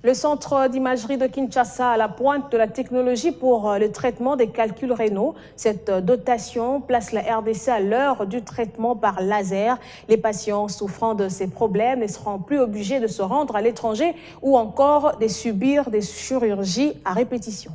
Le centre d'imagerie de Kinshasa à la pointe de la technologie pour le traitement des calculs rénaux. Cette dotation place la RDC à l'heure du traitement par laser. Les patients souffrant de ces problèmes ne seront plus obligés de se rendre à l'étranger ou encore de subir des chirurgies à répétition.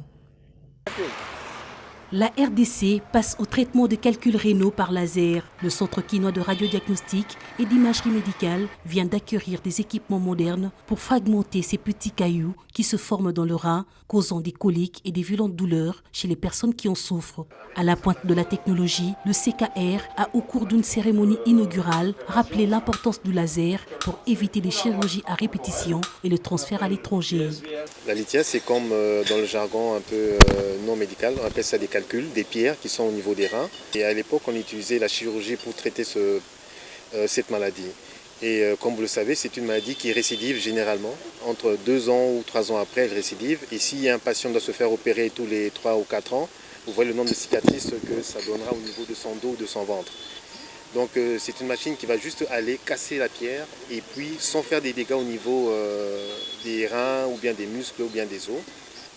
La RDC passe au traitement de calculs rénaux par laser. Le centre quinois de radiodiagnostic et d'imagerie médicale vient d'acquérir des équipements modernes pour fragmenter ces petits cailloux qui se forment dans le rein, causant des coliques et des violentes douleurs chez les personnes qui en souffrent. À la pointe de la technologie, le CKR a, au cours d'une cérémonie inaugurale, rappelé l'importance du laser pour éviter les chirurgies à répétition et le transfert à l'étranger. La lithiase, c'est comme dans le jargon un peu non médical, on appelle ça des calculs, des pierres qui sont au niveau des reins. Et à l'époque, on utilisait la chirurgie pour traiter cette maladie. Et comme vous le savez, c'est une maladie qui récidive généralement. Entre 2 ans ou 3 ans après, elle récidive. Et si un patient doit se faire opérer tous les 3 ou 4 ans, vous voyez le nombre de cicatrices que ça donnera au niveau de son dos ou de son ventre. Donc c'est une machine qui va juste aller casser la pierre et puis sans faire des dégâts au niveau des reins ou bien des muscles ou bien des os.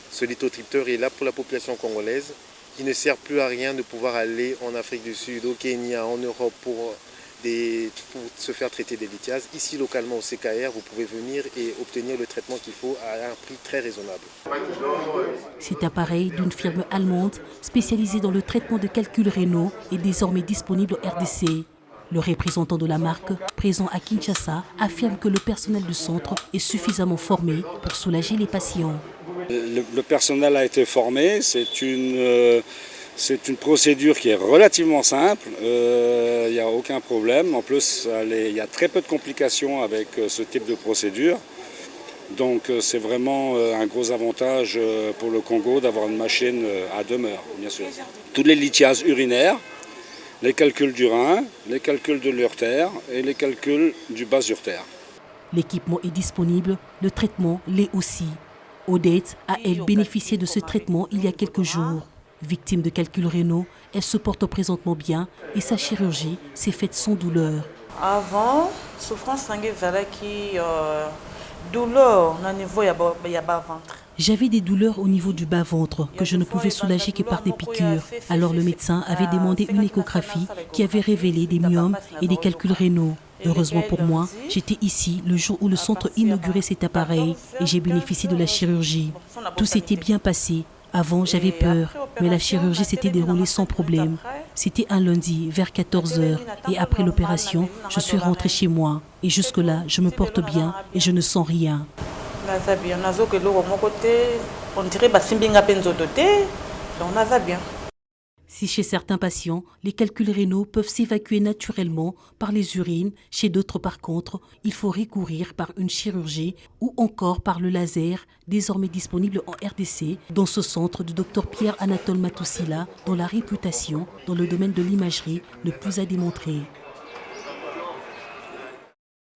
Ce lithotripteur est là pour la population congolaise. Il ne sert plus à rien de pouvoir aller en Afrique du Sud, au Kenya, en Europe pour se faire traiter des lithiases. Ici, localement au CKR, vous pouvez venir et obtenir le traitement qu'il faut à un prix très raisonnable. Cet appareil d'une firme allemande spécialisée dans le traitement de calculs rénaux est désormais disponible au RDC. Le représentant de la marque, présent à Kinshasa, affirme que le personnel du centre est suffisamment formé pour soulager les patients. Le personnel a été formé, c'est une procédure qui est relativement simple, il n'y a aucun problème. En plus, il y a très peu de complications avec ce type de procédure. Donc c'est vraiment un gros avantage pour le Congo d'avoir une machine à demeure, bien sûr. Toutes les lithiases urinaires, les calculs du rein, les calculs de l'urtère et les calculs du bas urtère. L'équipement est disponible, le traitement l'est aussi. Odette a, elle, bénéficié de ce traitement il y a quelques jours. Victime de calculs rénaux, elle se porte présentement bien et sa chirurgie s'est faite sans douleur. Avant, souffrance sanguine qui douleur au niveau du bas-ventre. J'avais des douleurs au niveau du bas-ventre que je ne pouvais soulager que par des piqûres. Alors le médecin avait demandé une échographie qui avait révélé des myomes et des calculs rénaux. Heureusement pour moi, j'étais ici le jour où le centre inaugurait cet appareil et j'ai bénéficié de la chirurgie. Tout s'était bien passé. Avant, j'avais peur, mais la chirurgie s'était déroulée sans problème. C'était un lundi, vers 14 h. Et après l'opération, je suis rentrée chez moi. Et jusque-là, je me porte bien et je ne sens rien. Si chez certains patients, les calculs rénaux peuvent s'évacuer naturellement par les urines, chez d'autres par contre, il faut recourir par une chirurgie ou encore par le laser, désormais disponible en RDC, dans ce centre du Dr Pierre-Anatole Matousila, dont la réputation dans le domaine de l'imagerie n'est plus à démontrer.